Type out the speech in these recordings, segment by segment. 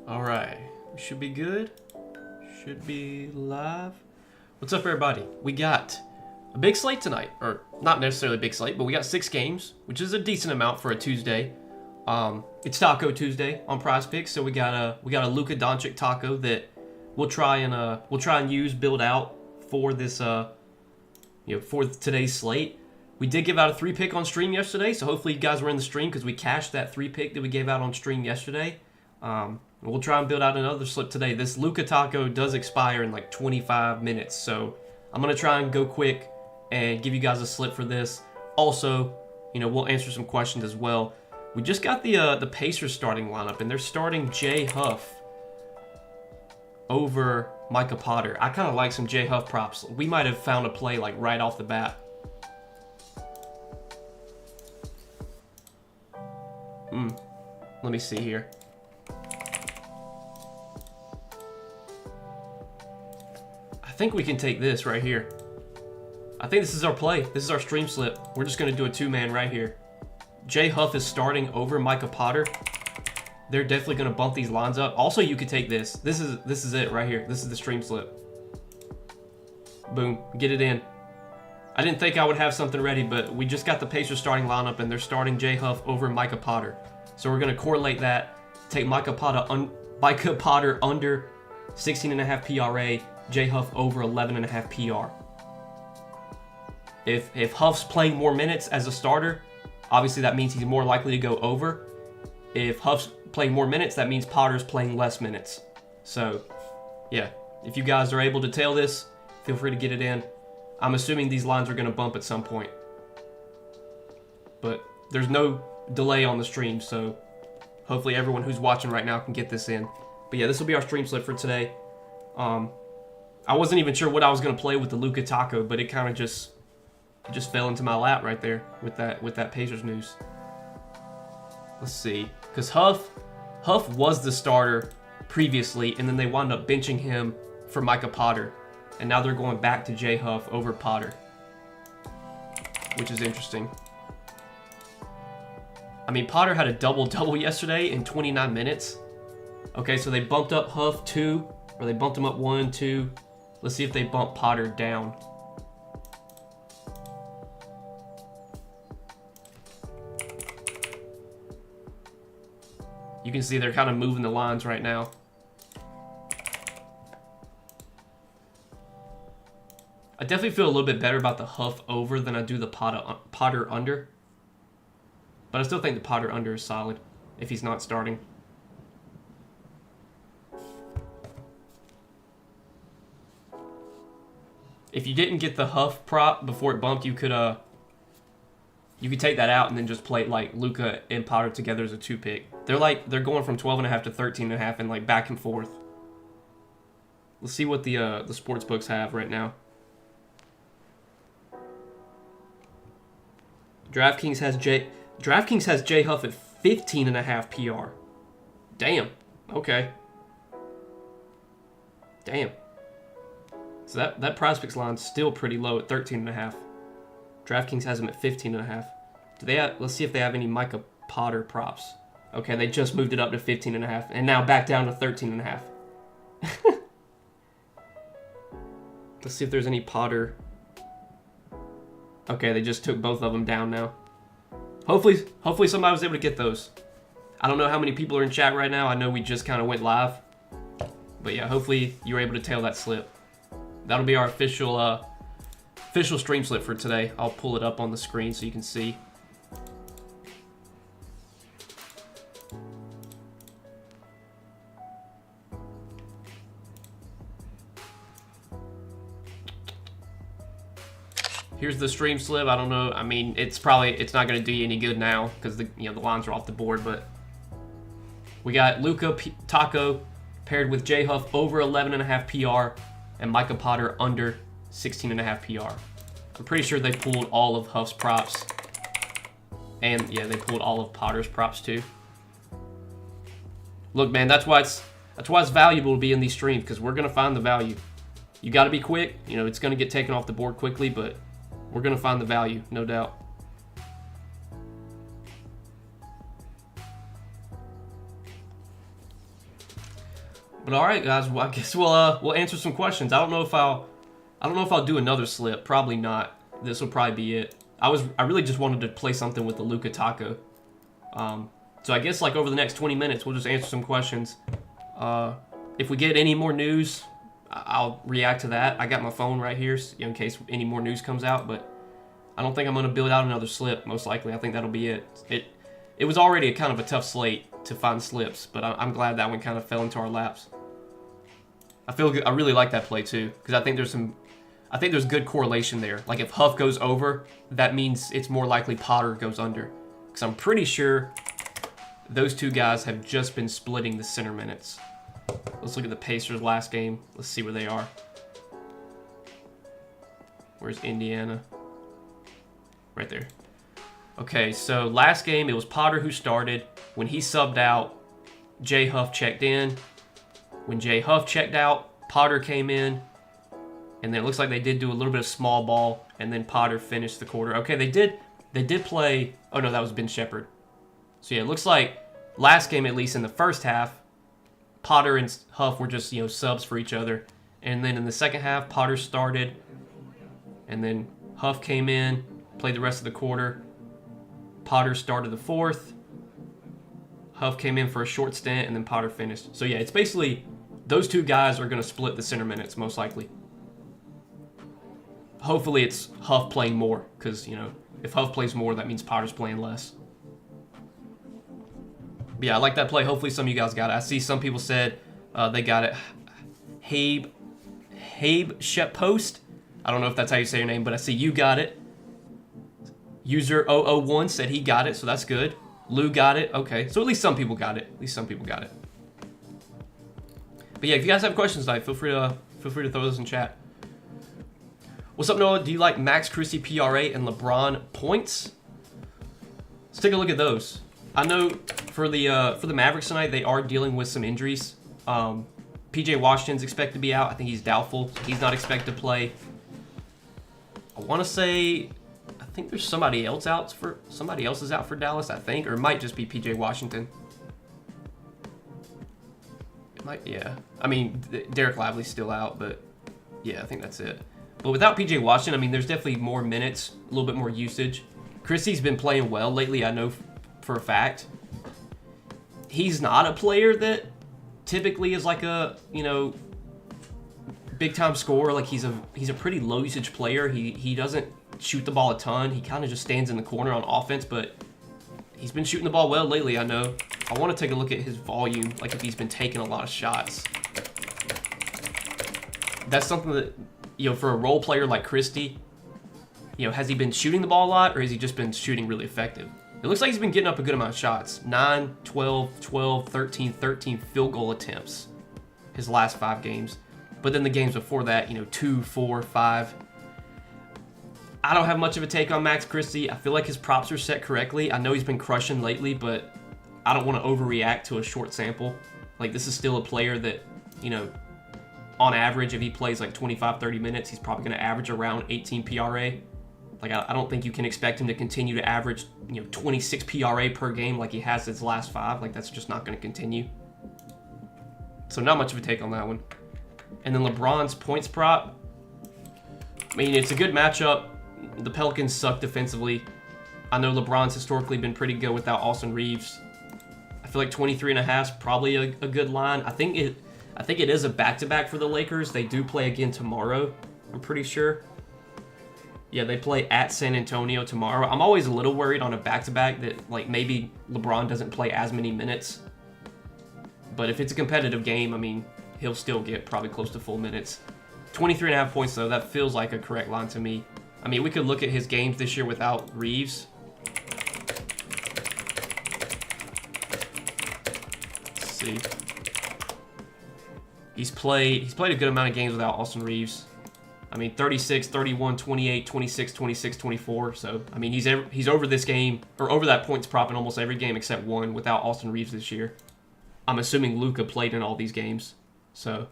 Alright, we should be good. Should be live. What's up, everybody? We got a big slate tonight. Or, not necessarily a big slate, but we got 6 games, which is a decent amount for a Tuesday. It's Taco Tuesday on Prizepicks, so we got a Luka Doncic taco that we'll try and use, build out for this for today's slate. We did give out a 3-pick on stream yesterday, so hopefully you guys were in the stream because we cashed that 3-pick that we gave out on stream yesterday. We'll try and build out another slip today. This Luka Taco does expire in like 25 minutes, so I'm going to try and go quick and give you guys a slip for this. Also, you know, we'll answer some questions as well. We just got the Pacers starting lineup, and they're starting Jay Huff over Micah Potter. I kind of like some Jay Huff props. We might have found a play like right off the bat. Let me see here. I think we can take this right here. I think this is our play. This is our stream slip. We're just going to do a two-man right here. Jay Huff is starting over Micah Potter. They're definitely going to bump these lines up. Also, you could take this. This is it right here. This is the stream slip. Boom. Get it in. I didn't think I would have something ready, but we just got the Pacers starting lineup, and they're starting Jay Huff over Micah Potter. So we're going to correlate that. Take Micah Potter under 16.5 PRA. Jay Huff over 11.5 PR. If Huff's playing more minutes as a starter, obviously that means he's more likely to go over. If Huff's playing more minutes, that means Potter's playing less minutes. So, yeah, if you guys are able to tail this, feel free to get it in. I'm assuming these lines are going to bump at some point. But there's no delay on the stream, so hopefully everyone who's watching right now can get this in. But yeah, this will be our stream slip for today. I wasn't even sure what I was going to play with the Luka Taco, but it kind of just fell into my lap right there with that Pacers news. Let's see, because Huff was the starter previously, and then they wound up benching him for Micah Potter, and now they're going back to Jay Huff over Potter, which is interesting. I mean, Potter had a double-double yesterday in 29 minutes. Okay, so they bumped up Huff 2, or they bumped him up 1, 2. Let's see if they bump Potter down. You can see they're kind of moving the lines right now. I definitely feel a little bit better about the Huff over than I do the Potter under. But I still think the Potter under is solid if he's not starting. If you didn't get the Huff prop before it bumped, you could take that out and then just play like Luka and Potter together as a 2-pick. They're going from 12.5 to 13.5 and like back and forth. Let's see what the sports books have right now. DraftKings has Jay Huff at 15.5 PR. Damn. Okay. Damn. So that Prizepicks line's still pretty low at 13.5. DraftKings has him at 15.5. Do they have? Let's see if they have any Micah Potter props. Okay, they just moved it up to 15.5, and now back down to 13.5. Let's see if there's any Potter. Okay, they just took both of them down now. Hopefully somebody was able to get those. I don't know how many people are in chat right now. I know we just kind of went live. But yeah, hopefully you were able to tail that slip. That'll be our official stream slip for today. I'll pull it up on the screen so you can see. Here's the stream slip. I don't know. I mean, it's not going to do you any good now because the lines are off the board. But we got Luka Taco paired with Jay Huff over 11.5 PR and Micah Potter under 16.5 PR. I'm pretty sure they pulled all of Huff's props, and yeah, they pulled all of Potter's props too. Look, man, that's why it's valuable to be in these streams because we're gonna find the value. You got to be quick. You know, it's gonna get taken off the board quickly, but we're going to find the value, no doubt. But all right, guys, well, I guess we'll answer some questions. I don't know if I'll do another slip. Probably not. This will probably be it. I really just wanted to play something with the Luka Taco. So I guess like over the next 20 minutes, we'll just answer some questions. If we get any more news, I'll react to that. I got my phone right here in case any more news comes out, but I don't think I'm going to build out another slip, most likely. I think that'll be it. It was already a kind of a tough slate, to find slips, but I'm glad that one kind of fell into our laps. I feel good. I really like that play too, because I think there's good correlation there. Like if Huff goes over, that means it's more likely Potter goes under, because I'm pretty sure those two guys have just been splitting the center minutes. Let's look at the Pacers' last game. Let's see where they are. Where's Indiana? Right there. Okay, so last game, it was Potter who started. When he subbed out, Jay Huff checked in. When Jay Huff checked out, Potter came in. And then it looks like they did do a little bit of small ball, and then Potter finished the quarter. Okay, they did play... Oh, no, that was Ben Shepherd. So, yeah, it looks like last game, at least in the first half, Potter and Huff were just, subs for each other. And then in the second half, Potter started. And then Huff came in, played the rest of the quarter. Potter started the fourth. Huff came in for a short stint, and then Potter finished. So, yeah, it's basically those two guys are going to split the center minutes, most likely. Hopefully it's Huff playing more, because, if Huff plays more, that means Potter's playing less. But yeah, I like that play. Hopefully some of you guys got it. I see some people said they got it. Habe Sheppost. I don't know if that's how you say your name, but I see you got it. User 001 said he got it, so that's good. Lou got it. Okay, so at least some people got it. At least some people got it. But yeah, if you guys have questions tonight, feel free to throw those in chat. What's up, Noah? Do you like Max Christie PRA and LeBron points? Let's take a look at those. I know for the Mavericks tonight, they are dealing with some injuries. PJ Washington's expected to be out. I think he's doubtful. He's not expected to play. I want to say, I think there's somebody else is out for Dallas, I think, or it might just be PJ Washington. It might, yeah. I mean, Derek Lively's still out, but yeah, I think that's it. But without PJ Washington, I mean, there's definitely more minutes, a little bit more usage. Christie's been playing well lately, I know for a fact. He's not a player that typically is like a, big time scorer. Like he's a pretty low usage player. He doesn't shoot the ball a ton. He kind of just stands in the corner on offense, but he's been shooting the ball well lately, I know. I want to take a look at his volume, like if he's been taking a lot of shots. That's something that, for a role player like Christie, has he been shooting the ball a lot, or has he just been shooting really effective? It looks like he's been getting up a good amount of shots. 9, 12, 12, 13, 13 field goal attempts his last 5 games. But then the games before that, 2, 4, 5. I don't have much of a take on Max Christie. I feel like his props are set correctly. I know he's been crushing lately, but I don't want to overreact to a short sample. Like, this is still a player that, on average, if he plays like 25, 30 minutes, he's probably going to average around 18 PRA. Like, I don't think you can expect him to continue to average, 26 PRA per game like he has his last 5. Like, that's just not going to continue. So not much of a take on that one. And then LeBron's points prop. I mean, it's a good matchup. The Pelicans suck defensively. I know LeBron's historically been pretty good without Austin Reeves. I feel like 23.5 is probably a good line. I think it is a back-to-back for the Lakers. They do play again tomorrow, I'm pretty sure. Yeah, they play at San Antonio tomorrow. I'm always a little worried on a back-to-back that, like, maybe LeBron doesn't play as many minutes. But if it's a competitive game, I mean, he'll still get probably close to full minutes. 23.5 points, though, that feels like a correct line to me. I mean, we could look at his games this year without Reeves. Let's see. He's played a good amount of games without Austin Reeves. I mean, 36, 31, 28, 26, 26, 24. So, I mean, he's over this game, or over that points prop in almost every game except one without Austin Reeves this year. I'm assuming Luka played in all these games. So,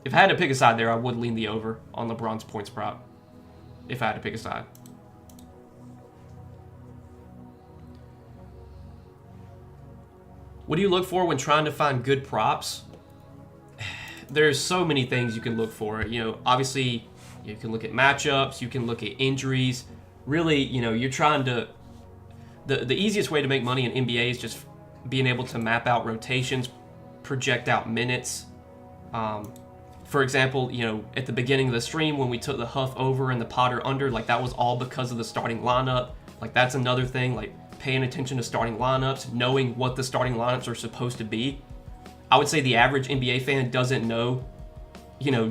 if I had to pick a side there, I would lean the over on LeBron's points prop. If I had to pick a side. What do you look for when trying to find good props? There's so many things you can look for. Obviously, you can look at matchups. You can look at injuries. Really, you're trying to... The easiest way to make money in NBA is just being able to map out rotations, project out minutes. For example, at the beginning of the stream when we took the Huff over and the Potter under, like that was all because of the starting lineup. Like that's another thing. Like paying attention to starting lineups, knowing what the starting lineups are supposed to be. I would say the average NBA fan doesn't know,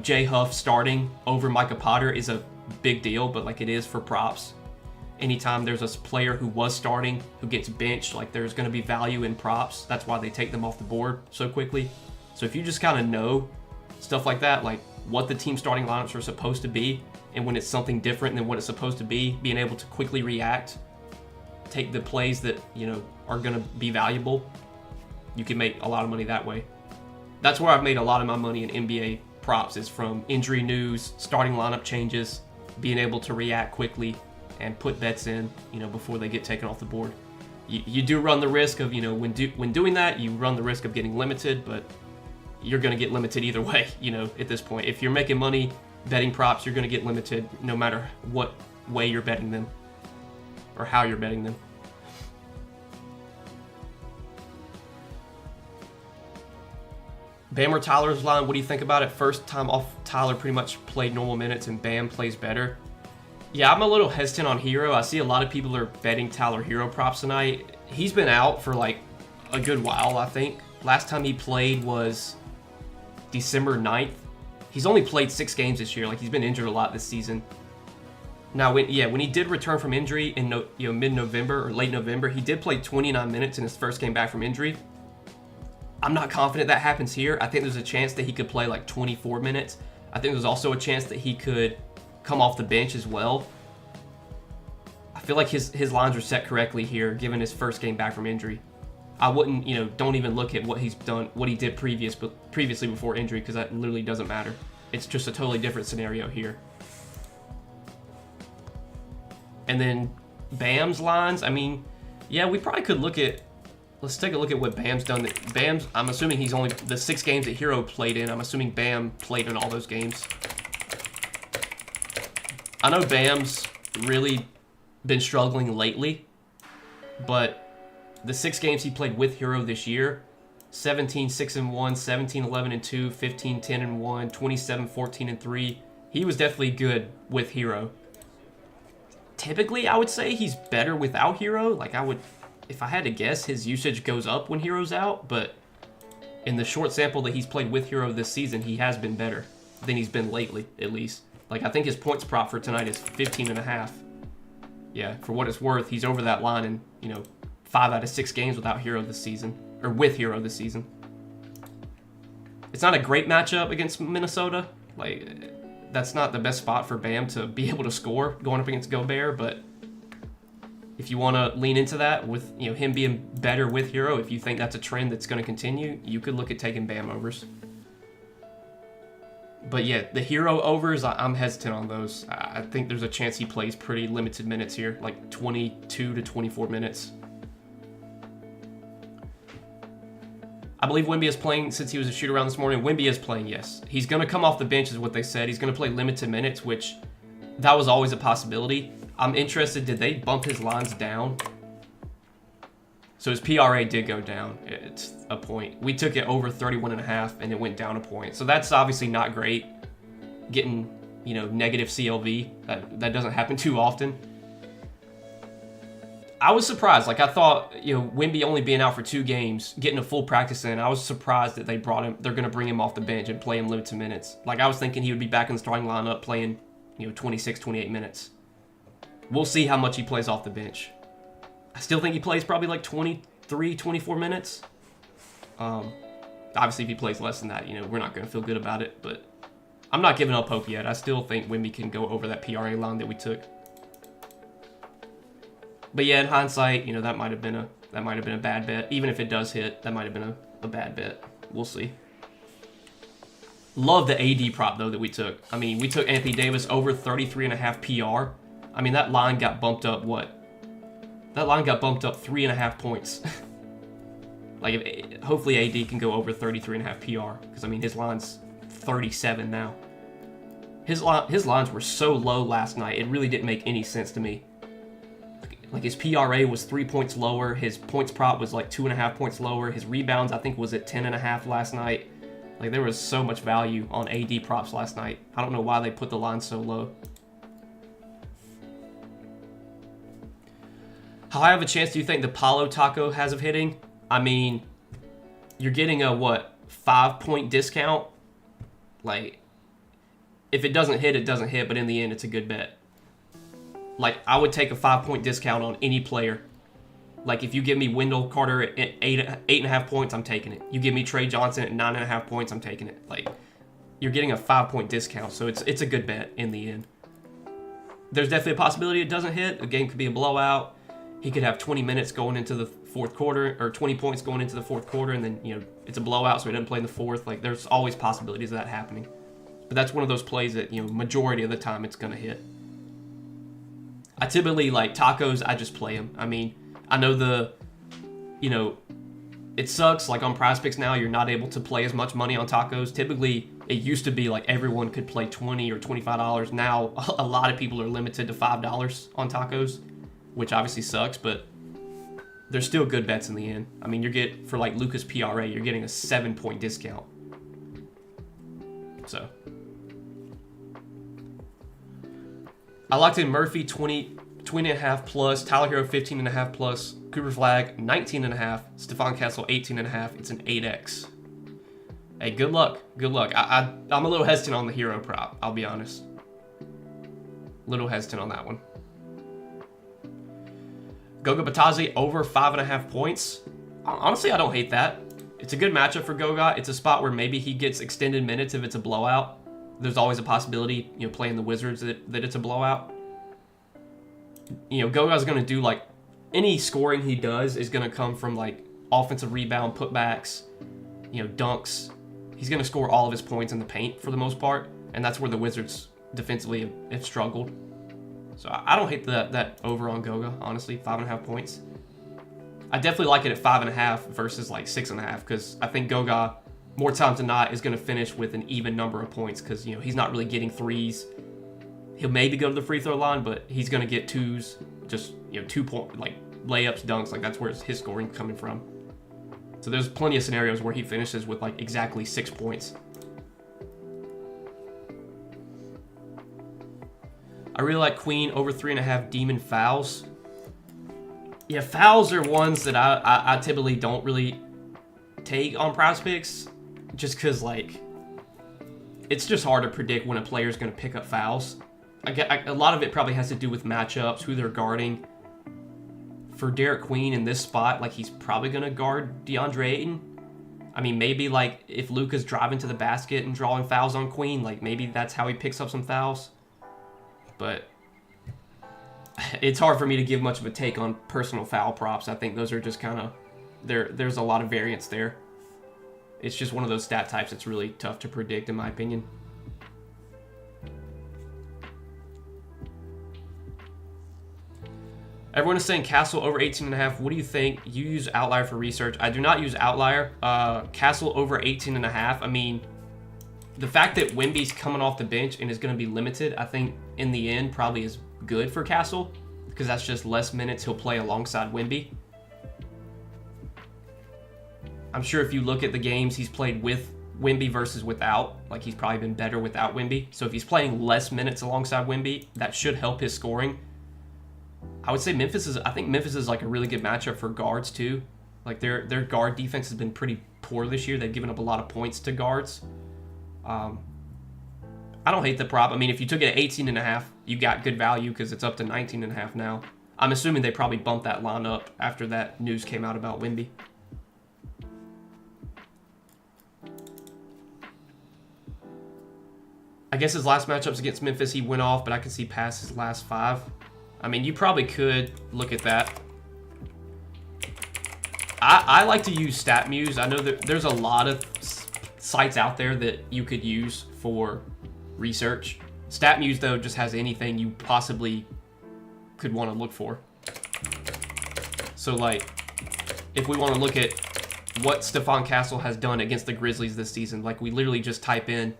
Jay Huff starting over Micah Potter is a big deal, but like it is for props. Anytime there's a player who was starting who gets benched, like there's going to be value in props. That's why they take them off the board so quickly. So if you just kind of know stuff like that, like what the team starting lineups are supposed to be, and when it's something different than what it's supposed to be, being able to quickly react, take the plays that, are going to be valuable, you can make a lot of money that way. That's where I've made a lot of my money in NBA props, is from injury news, starting lineup changes, being able to react quickly and put bets in, before they get taken off the board. You do run the risk of, when doing that, you run the risk of getting limited, but you're going to get limited either way, at this point. If you're making money betting props, you're going to get limited no matter what way you're betting them or how you're betting them. Bam or Tyler's line, what do you think about it? First time off, Tyler pretty much played normal minutes and Bam plays better. Yeah, I'm a little hesitant on Hero. I see a lot of people are betting Tyler Hero props tonight. He's been out for like a good while, I think. Last time he played was December 9th. He's only played 6 games this year. Like, he's been injured a lot this season. Now, when he did return from injury in mid-November or late November, he did play 29 minutes in his first game back from injury. I'm not confident that happens here. I think there's a chance that he could play like 24 minutes. I think there's also a chance that he could come off the bench as well. I feel like his lines are set correctly here, given his first game back from injury. I wouldn't, don't even look at what he's done, what he did previously before injury, because that literally doesn't matter. It's just a totally different scenario here. And then Bam's lines, I mean, yeah, we probably could look at, let's take a look at what Bam's done. Bam's, I'm assuming he's only, the 6 games that Hero played in, I'm assuming Bam played in all those games. I know Bam's really been struggling lately, but the 6 games he played with Hero this year, 17-6-1, 17-11-2, 15-10-1, 27-14-3. He was definitely good with Hero. Typically, I would say he's better without Hero. Like, if I had to guess, his usage goes up when Hero's out, but in the short sample that he's played with Hero this season, he has been better than he's been lately, at least. Like, I think his points prop for tonight is 15.5. Yeah, for what it's worth, he's over that line in, 5 out of 6 games without Hero this season, or with Hero this season. It's not a great matchup against Minnesota. Like, that's not the best spot for Bam to be able to score going up against Gobert, but if you want to lean into that with, him being better with Hero, if you think that's a trend that's going to continue, you could look at taking Bam overs. But yeah, the Hero overs, I'm hesitant on those. I think there's a chance he plays pretty limited minutes here, like 22 to 24 minutes. I believe Wemby is playing, since he was a shoot-around this morning. Wemby is playing, yes. He's going to come off the bench is what they said. He's going to play limited minutes, which that was always a possibility. I'm interested, did they bump his lines down? So his PRA did go down. It's a point. We took it over 31.5 and it went down a point. So that's obviously not great. Getting, negative CLV. That doesn't happen too often. I was surprised. Like, I thought, Wemby only being out for 2 games, getting a full practice in, I was surprised that they brought him. They're going to bring him off the bench and play him limited minutes. Like, I was thinking he would be back in the starting lineup playing, 26, 28 minutes. We'll see how much he plays off the bench. I still think he plays probably like 23, 24 minutes. Obviously, if he plays less than that, we're not going to feel good about it. But I'm not giving up hope yet. I still think Wemby can go over that PRA line that we took. But yeah, in hindsight, that might have been a bad bet. Even if it does hit, that might have been a bad bet. We'll see. Love the AD prop though that we took. I mean, we took Anthony Davis over 33.5 PR. I mean, that line got bumped up what? That line got bumped up 3.5 points. Like, hopefully AD can go over 33.5 PR, because I mean his line's 37 now. His lines were so low last night, it really didn't make any sense to me. Like, his PRA was 3 points lower. His points prop was like 2.5 points lower. His rebounds, I think, was at 10.5 last night. Like, there was so much value on AD props last night. I don't know why they put the line so low. How high of a chance do you think the Palo Taco has of hitting? I mean, you're getting a, what, 5-point discount? Like, if it doesn't hit, it doesn't hit, but in the end, it's a good bet. Like, I would take a 5-point discount on any player. Like, if you give me Wendell Carter at 8.5 points, I'm taking it. You give me Trey Johnson at 9.5 points, I'm taking it. Like, you're getting a 5-point discount, so it's a good bet in the end. There's definitely a possibility it doesn't hit. The game could be a blowout. He could have 20 minutes going into the fourth quarter, or 20 points going into the fourth quarter, and then, you know, it's a blowout, so he doesn't play in the fourth. Like, there's always possibilities of that happening. But that's one of those plays that, you know, majority of the time it's going to hit. I typically, like, tacos, I just play them. I mean, I know you know, it sucks. Like, on Prizepicks now, you're not able to play as much money on tacos. Typically, it used to be like everyone could play $20 or $25. Now, a lot of people are limited to $5 on tacos, which obviously sucks, but there's still good bets in the end. I mean, for like Lucas PRA, you're getting a 7-point discount. So, I locked in Murphy 20.5 plus, Tyler Hero 15.5 plus, Cooper Flag 19.5, Stephon Castle 18.5. It's an 8x. Hey, good luck. Good luck. I'm a little hesitant on the Hero prop, I'll be honest. Little hesitant on that one. Goga Batadze over 5.5 points. Honestly, I don't hate that. It's a good matchup for Goga. It's a spot where maybe he gets extended minutes if it's a blowout. There's always a possibility, you know, playing the Wizards that it's a blowout. You know, Goga's going to do, like, any scoring he does is going to come from, like, offensive rebound, putbacks, you know, dunks. He's going to score all of his points in the paint for the most part, and that's where the Wizards defensively have struggled. So I don't hate that over on Goga, honestly, 5.5 points. I definitely like it at 5.5 versus, like, 6.5, because I think Goga, more times than not, is going to finish with an even number of points, because, you know, he's not really getting threes. He'll maybe go to the free throw line, but he's going to get twos, just, you know, 2-point, like, layups, dunks. Like, that's where his scoring coming from. So there's plenty of scenarios where he finishes with, like, exactly 6 points. I really like Queen over 3.5 demon fouls. Yeah, fouls are ones that I typically don't really take on Prizepicks, just because, like, it's just hard to predict when a player's going to pick up fouls. A lot of it probably has to do with matchups, who they're guarding. For Derek Queen in this spot, like, he's probably going to guard DeAndre Ayton. I mean, maybe, like, if Luka's driving to the basket and drawing fouls on Queen, like, maybe that's how he picks up some fouls. But it's hard for me to give much of a take on personal foul props. I think those are just kind of, there's a lot of variance there. It's just one of those stat types that's really tough to predict, in my opinion. Everyone is saying Castle over 18.5. What do you think? You use Outlier for research. I do not use Outlier. Castle over 18.5. I mean, the fact that Wemby's coming off the bench and is going to be limited, I think in the end probably is good for Castle, because that's just less minutes he'll play alongside Wemby. I'm sure if you look at the games he's played with Wemby versus without, like, he's probably been better without Wemby. So if he's playing less minutes alongside Wemby, that should help his scoring. I would say I think Memphis is like a really good matchup for guards too. Like, their guard defense has been pretty poor this year. They've given up a lot of points to guards. I don't hate the prop. I mean, if you took it at 18.5, you got good value because it's up to 19.5 now. I'm assuming they probably bumped that line up after that news came out about Wemby. I guess his last matchups against Memphis, he went off, but I can see past his last 5. I mean, you probably could look at that. I like to use StatMuse. I know that there's a lot of sites out there that you could use for research. StatMuse, though, just has anything you possibly could want to look for. So, like, if we want to look at what Stephon Castle has done against the Grizzlies this season, like, we literally just type in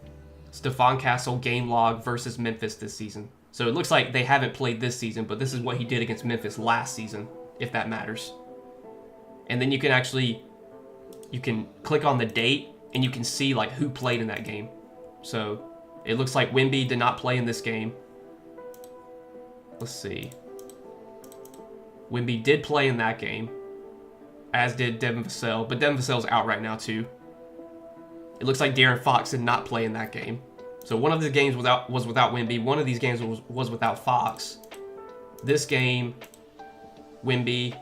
Stephon Castle game log versus Memphis this season. So it looks like they haven't played this season, but this is what he did against Memphis last season, if that matters. And then you can click on the date, and you can see, like, who played in that game. So it looks like Wemby did not play in this game. Let's see. Wemby did play in that game, as did Devin Vassell, but Devin Vassell's out right now too. It looks like De'Aaron Fox did not play in that game. So one of the games was without Wemby. One of these games was without Fox. This game, Wemby,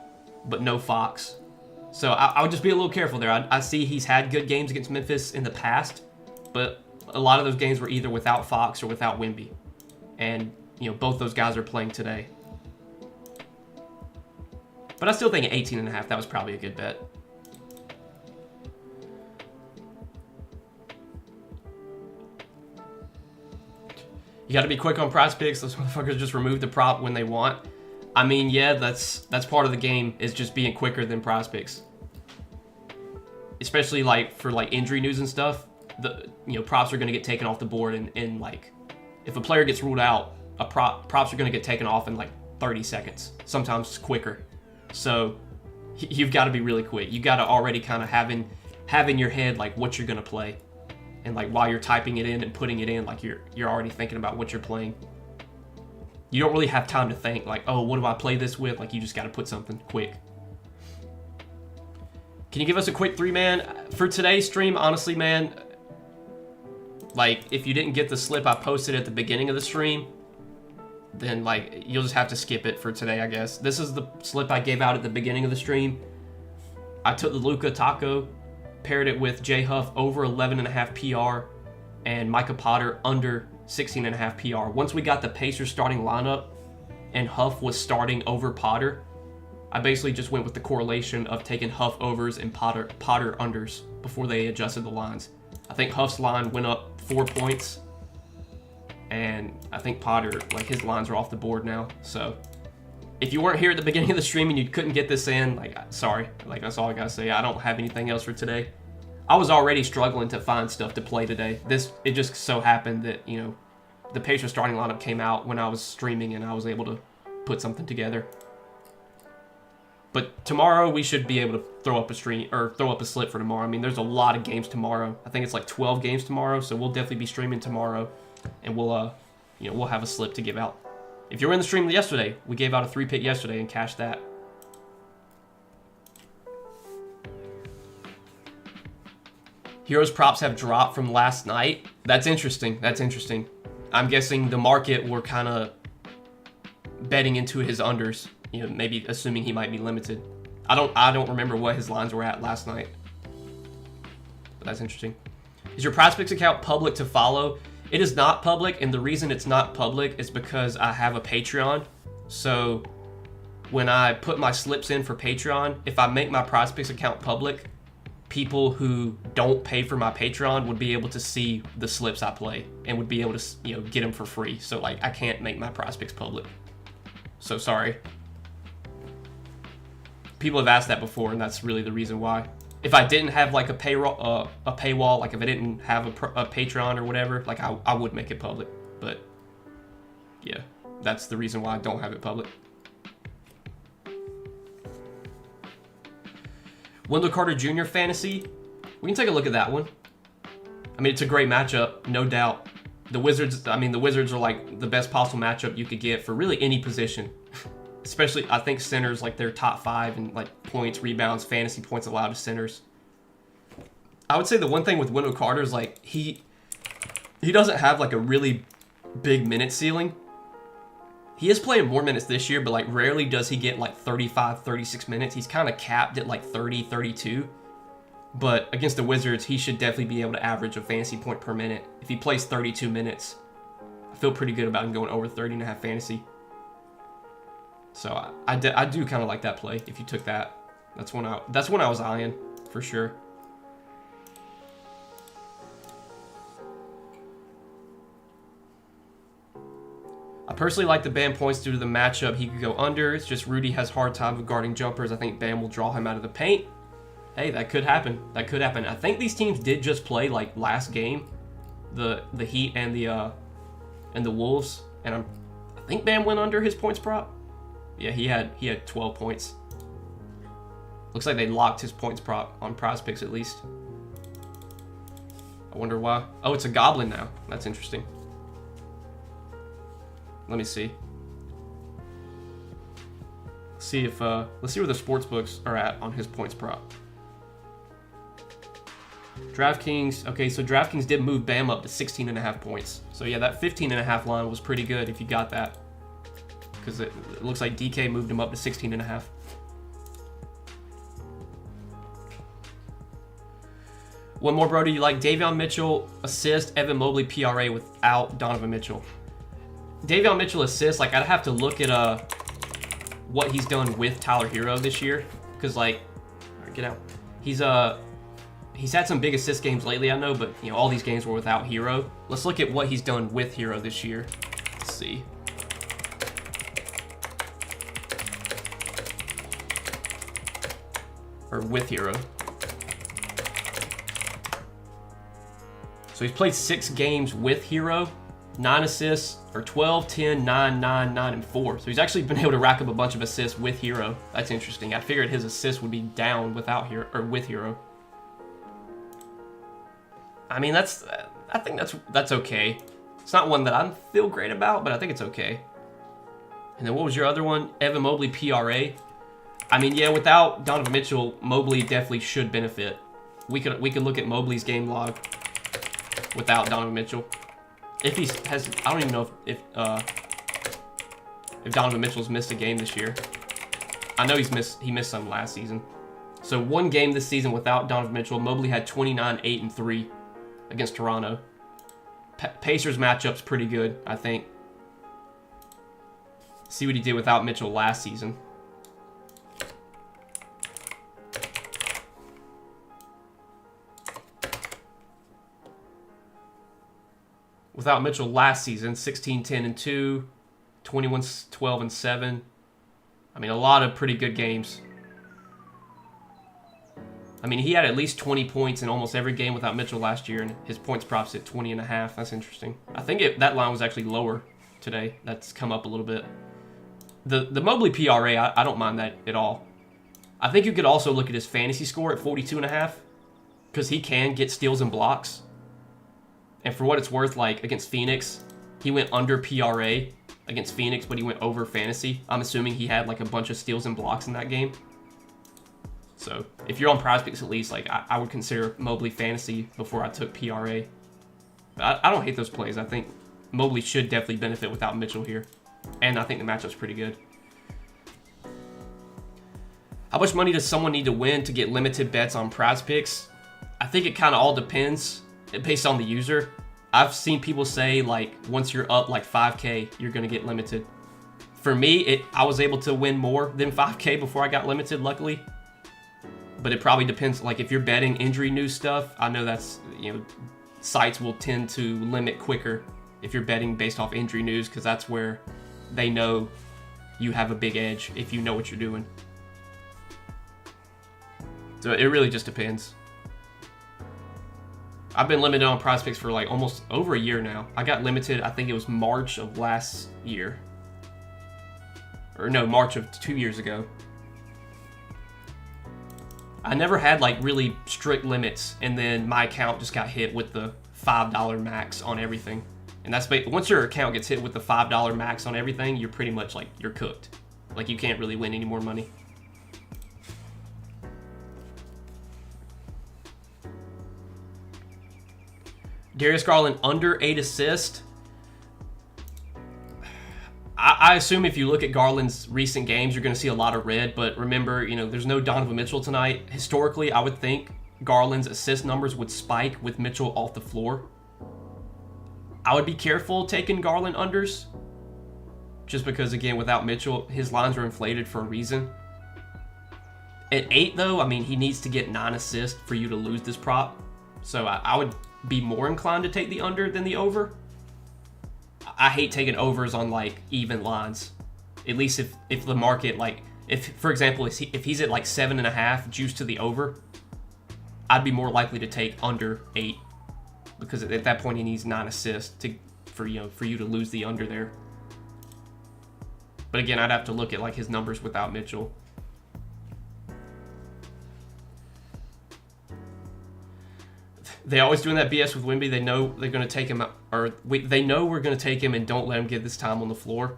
but no Fox. So I would just be a little careful there. I see he's had good games against Memphis in the past, but a lot of those games were either without Fox or without Wemby. And, both those guys are playing today. But I still think at 18.5, that was probably a good bet. You got to be quick on Prizepicks. Those motherfuckers just remove the prop when they want. I mean, yeah, that's part of the game, is just being quicker than Prizepicks. Especially for injury news and stuff. Props are going to get taken off the board and if a player gets ruled out, props are going to get taken off in 30 seconds, sometimes quicker. So you've got to be really quick. You got to already kind of have in your head what you're going to play. And while you're typing it in and putting it in, you're already thinking about what you're playing. You don't really have time to think oh, what do I play this with? You just got to put something quick. Can you give us a quick 3-man? For today's stream, honestly, man, if you didn't get the slip I posted at the beginning of the stream, then you'll just have to skip it for today, I guess. This is the slip I gave out at the beginning of the stream. I took the Luka Taco, paired it with J Huff over 11.5 PR and Micah Potter under 16.5 PR. Once we got the Pacers starting lineup and Huff was starting over Potter, I basically just went with the correlation of taking Huff overs and Potter unders before they adjusted the lines. I think Huff's line went up 4 points, and I think Potter, his lines are off the board now. So if you weren't here at the beginning of the stream and you couldn't get this in, sorry. That's all I gotta say. I don't have anything else for today. I was already struggling to find stuff to play today. It just so happened that, the Pacers starting lineup came out when I was streaming and I was able to put something together. But tomorrow we should be able to throw up a slip for tomorrow. I mean, there's a lot of games tomorrow. I think it's 12 games tomorrow, so we'll definitely be streaming tomorrow, and we'll have a slip to give out. If you were in the stream yesterday, we gave out a 3-pick yesterday and cashed that. Heroes props have dropped from last night. That's interesting. I'm guessing the market were kind of betting into his unders. Maybe assuming he might be limited. I don't remember what his lines were at last night. But that's interesting. Is your Prizepicks account public to follow? It is not public, and the reason it's not public is because I have a Patreon. So when I put my slips in for Patreon, if I make my Prizepicks account public, people who don't pay for my Patreon would be able to see the slips I play and would be able to get them for free. So I can't make my Prizepicks public. So sorry. People have asked that before, and that's really the reason why. If I didn't have a paywall, if I didn't have a Patreon or whatever, I would make it public. But yeah, that's the reason why I don't have it public. Wendell Carter Jr. fantasy. We can take a look at that one. I mean, it's a great matchup, no doubt. The Wizards are the best possible matchup you could get for really any position. Especially, I think centers, they're top 5 in points, rebounds, fantasy points allowed to centers. I would say the one thing with Wendell Carter is he doesn't have a really big minute ceiling. He is playing more minutes this year, but rarely does he get 35, 36 minutes. He's kind of capped at 30, 32. But against the Wizards, he should definitely be able to average a fantasy point per minute. If he plays 32 minutes, I feel pretty good about him going over 30.5 fantasy. So I do kind of like that play. If you took that, that's one I was eyeing for sure. I personally like the Bam points due to the matchup. He could go under. It's just Rudy has hard time guarding jumpers. I think Bam will draw him out of the paint. Hey, that could happen. I think these teams did just play last game, the Heat and the Wolves, and I think Bam went under his points prop. Yeah, he had 12 points. Looks like they locked his points prop on Prizepicks at least. I wonder why. Oh, it's a goblin now. That's interesting. Let me see. See if let's see where the sports books are at on his points prop. DraftKings, okay, so DraftKings did move Bam up to 16.5 points. So yeah, that 15.5 line was pretty good if you got that. Because it looks like DK moved him up to 16.5. One more, bro. Do you like Davion Mitchell assist, Evan Mobley PRA without Donovan Mitchell? Davion Mitchell assist, like I'd have to look at what he's done with Tyler Hero this year. Because like, all right, get out. He's had some big assist games lately, I know, but you know all these games were without Hero. Let's look at what he's done with Hero this year. Let's see. Or with Hero. So he's played 6 games with Hero, 9 assists, or 12, 10, 9, 9, 9, and 4. So he's actually been able to rack up a bunch of assists with Hero. That's interesting. I figured his assists would be down without Hero, or with Hero. I mean, I think that's okay. It's not one that I feel great about, but I think it's okay. And then what was your other one? Evan Mobley PRA. I mean, yeah, without Donovan Mitchell, Mobley definitely should benefit. We could look at Mobley's game log without Donovan Mitchell. If he has, I don't even know if Donovan Mitchell's missed a game this year. I know he missed some last season. So 1 game this season without Donovan Mitchell, Mobley had 29, 8, and 3 against Toronto. Pacers matchup's pretty good, I think. See what he did without Mitchell last season. Without Mitchell last season, 16, 10, and 2, 21, 12, and 7. I mean, a lot of pretty good games. I mean, he had at least 20 points in almost every game without Mitchell last year, and his points props at 20.5. That's interesting. I think that line was actually lower today. That's come up a little bit. The Mobley PRA, I don't mind that at all. I think you could also look at his fantasy score at 42.5, because he can get steals and blocks. And for what it's worth, like against Phoenix, he went under PRA against Phoenix, but he went over fantasy. I'm assuming he had like a bunch of steals and blocks in that game. So if you're on Prizepicks at least, like I would consider Mobley fantasy before I took PRA. But I don't hate those plays. I think Mobley should definitely benefit without Mitchell here. And I think the matchup's pretty good. How much money does someone need to win to get limited bets on Prizepicks? I think it kind of all depends based on the user. I've seen people say like once you're up like 5K, you're going to get limited. For me, I was able to win more than 5K before I got limited, luckily. But it probably depends. Like if you're betting injury news stuff, I know that's, you know, sites will tend to limit quicker if you're betting based off injury news, because that's where they know you have a big edge if you know what you're doing. So it really just depends. I've been limited on Prizepicks for like almost over a year now. I got limited, I think it was March of last year. Or no, March of 2 years ago. I never had like really strict limits, and then my account just got hit with the $5 max on everything. And that's once your account gets hit with the $5 max on everything, you're pretty much like, you're cooked. Like you can't really win any more money. Darius Garland under 8 assists. I assume if you look at Garland's recent games, you're going to see a lot of red. But remember, you know, there's no Donovan Mitchell tonight. Historically, I would think Garland's assist numbers would spike with Mitchell off the floor. I would be careful taking Garland unders. Just because, again, without Mitchell, his lines are inflated for a reason. At 8, though, I mean, he needs to get 9 assists for you to lose this prop. So I would be more inclined to take the under than the over. I hate taking overs on like even lines. At least if the market, like if for example if he's at like 7.5 juice to the over, I'd be more likely to take under 8, because at that point he needs 9 assists for you to lose the under there. But again, I'd have to look at like his numbers without Mitchell. They always doing that BS with Wemby. They know they're going to take him out, or they know we're going to take him and don't let him get this time on the floor.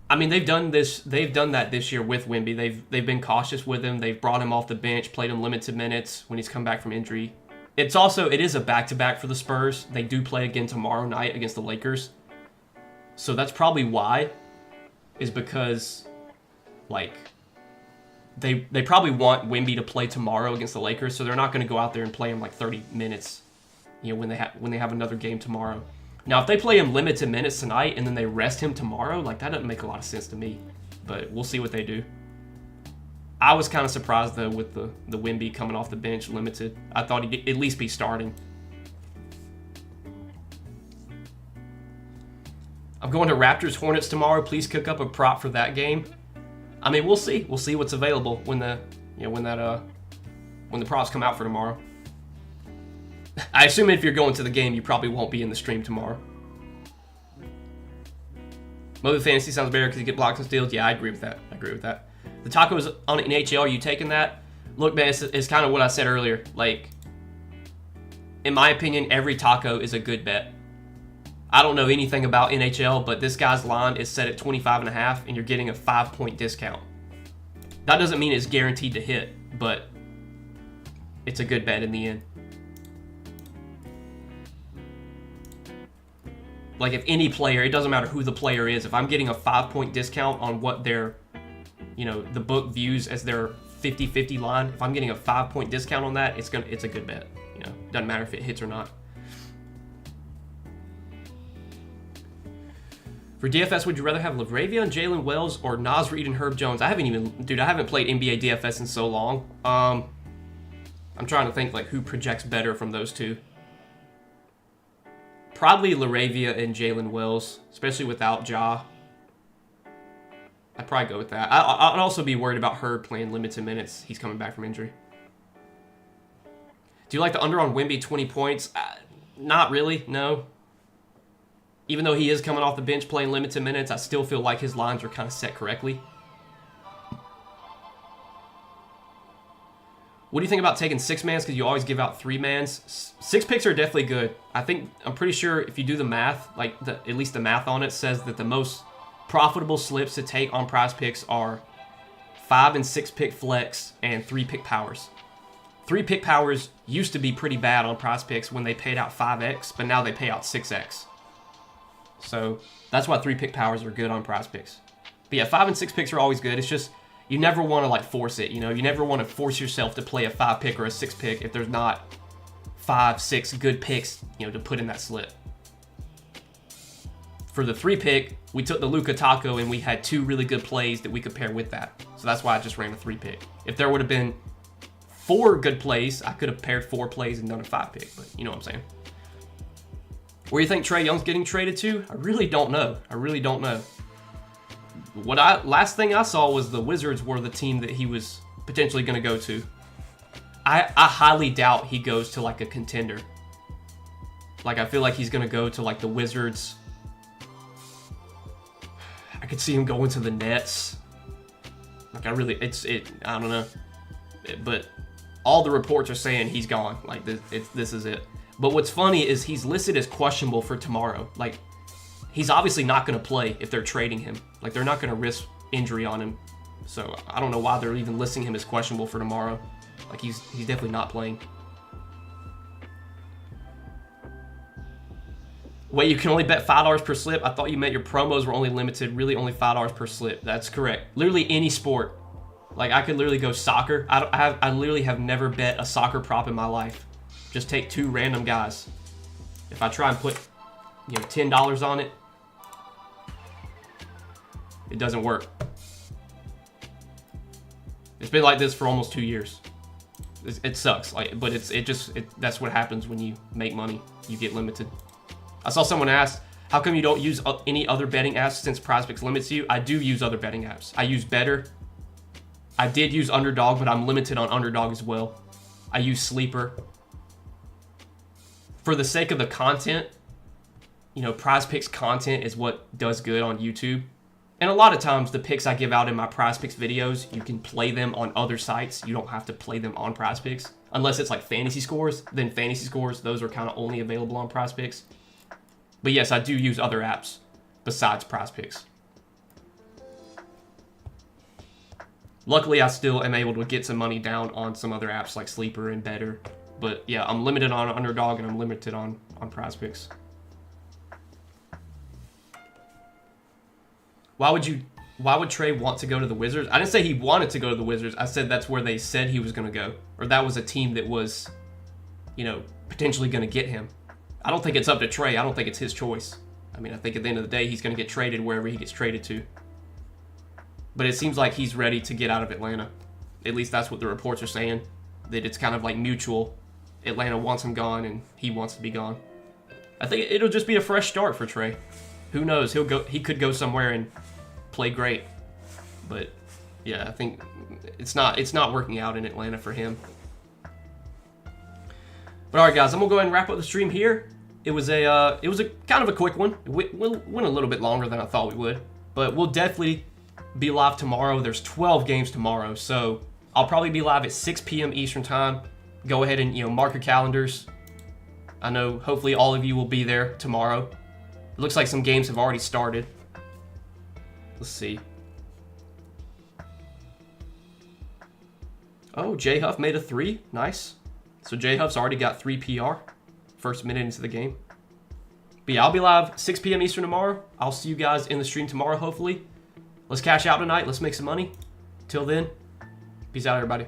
I mean, they've done this. They've done that this year with Wemby. They've been cautious with him. They've brought him off the bench, played him limited minutes when he's come back from injury. It is a back-to-back for the Spurs. They do play again tomorrow night against the Lakers. So that's probably why, is because, like, they probably want Wemby to play tomorrow against the Lakers, so they're not going to go out there and play him like 30 minutes, when they have another game tomorrow. Now, if they play him limited minutes tonight and then they rest him tomorrow, like, that doesn't make a lot of sense to me. But we'll see what they do. I was kind of surprised, though, with the Wemby coming off the bench limited. I thought he'd at least be starting. I'm going to Raptors Hornets tomorrow. Please cook up a prop for that game. I mean, we'll see. We'll see what's available when the props come out for tomorrow. I assume if you're going to the game, you probably won't be in the stream tomorrow. Mobile Fantasy sounds better because you get blocks and steals. Yeah, I agree with that. The tacos on NHL, are you taking that? Look, man, it's kind of what I said earlier. Like, in my opinion, every taco is a good bet. I don't know anything about NHL, but this guy's line is set at 25.5, and you're getting a 5-point discount. That doesn't mean it's guaranteed to hit, but it's a good bet in the end. Like, if any player, it doesn't matter who the player is, if I'm getting a 5-point discount on what their, the book views as their 50-50 line, if I'm getting a 5-point discount on that, it's a good bet. Doesn't matter if it hits or not. For DFS, would you rather have LaRavia and Jalen Wells or Naz Reid and Herb Jones? I haven't played NBA DFS in so long. I'm trying to think, like, who projects better from those two. Probably LaRavia and Jalen Wells, especially without Ja. I'd probably go with that. I'd also be worried about Herb playing limited minutes. He's coming back from injury. Do you like the under on Wemby 20 points? Not really, no. Even though he is coming off the bench playing limited minutes, I still feel like his lines are kind of set correctly. What do you think about taking 6-mans? Because you always give out 3-mans. 6 picks are definitely good. I'm pretty sure if you do the math, like at least the math on it says that the most profitable slips to take on Prizepicks are 5 and 6 pick flex and 3 pick powers. 3 pick powers used to be pretty bad on Prizepicks when they paid out 5x, but now they pay out 6x. So that's why 3 pick powers are good on Prizepicks. But yeah, 5 and 6 picks are always good. It's just you never want to like force it. You never want to force yourself to play a 5 pick or a 6 pick if there's not 5, 6 good picks, to put in that slip. For the 3 pick, we took the Luka Taco and we had 2 really good plays that we could pair with that. So that's why I just ran a 3 pick. If there would have been 4 good plays, I could have paired 4 plays and done a 5 pick. But you know what I'm saying. Where do you think Trae Young's getting traded to? I really don't know. Last thing I saw was the Wizards were the team that he was potentially going to go to. I highly doubt he goes to like a contender. Like, I feel like he's going to go to like the Wizards. I could see him going to the Nets. Like, I don't know. But all the reports are saying he's gone. Like, this is it. But what's funny is he's listed as questionable for tomorrow. Like, he's obviously not going to play if they're trading him. Like, they're not going to risk injury on him. So I don't know why they're even listing him as questionable for tomorrow. Like, he's definitely not playing. Wait, you can only bet $5 per slip? I thought you meant your promos were only limited. Really, only $5 per slip. That's correct. Literally any sport. Like, I could literally go soccer. I literally have never bet a soccer prop in my life. Just take 2 random guys. If I try and put, $10 on it, it doesn't work. It's been like this for almost 2 years. It sucks. But that's what happens when you make money. You get limited. I saw someone ask, how come you don't use any other betting apps since Prizepicks limits you? I do use other betting apps. I use Better. I did use Underdog, but I'm limited on Underdog as well. I use Sleeper. For the sake of the content, Prizepicks content is what does good on YouTube. And a lot of times the picks I give out in my Prizepicks videos, you can play them on other sites. You don't have to play them on Prizepicks. Unless it's like fantasy scores, then fantasy scores, those are kind of only available on Prizepicks. But yes, I do use other apps besides Prizepicks. Luckily, I still am able to get some money down on some other apps like Sleeper and Better. But yeah, I'm limited on Underdog and I'm limited on Prizepicks. Why would Trey want to go to the Wizards? I didn't say he wanted to go to the Wizards. I said that's where they said he was going to go. Or that was a team that was, you know, potentially going to get him. I don't think it's up to Trey. I don't think it's his choice. I mean, I think at the end of the day, he's going to get traded wherever he gets traded to. But it seems like he's ready to get out of Atlanta. At least that's what the reports are saying. That it's kind of like mutual. Atlanta wants him gone and he wants to be gone. I think it'll just be a fresh start for Trey. Who knows? He could go somewhere and play great. But yeah, I think it's not working out in Atlanta for him. But all right, guys, I'm gonna go ahead and wrap up the stream here. It was a kind of a quick one. It went a little bit longer than I thought we would, but we'll definitely be live tomorrow. There's 12 games tomorrow, so I'll probably be live at 6 p.m. Eastern time. Go ahead and mark your calendars. I know hopefully all of you will be there tomorrow. It looks like some games have already started. Let's see. Oh, J Huff made a 3. Nice. So J Huff's already got 3 PR. First minute into the game. But yeah, I'll be live 6 p.m. Eastern tomorrow. I'll see you guys in the stream tomorrow, hopefully. Let's cash out tonight. Let's make some money. Till then, peace out, everybody.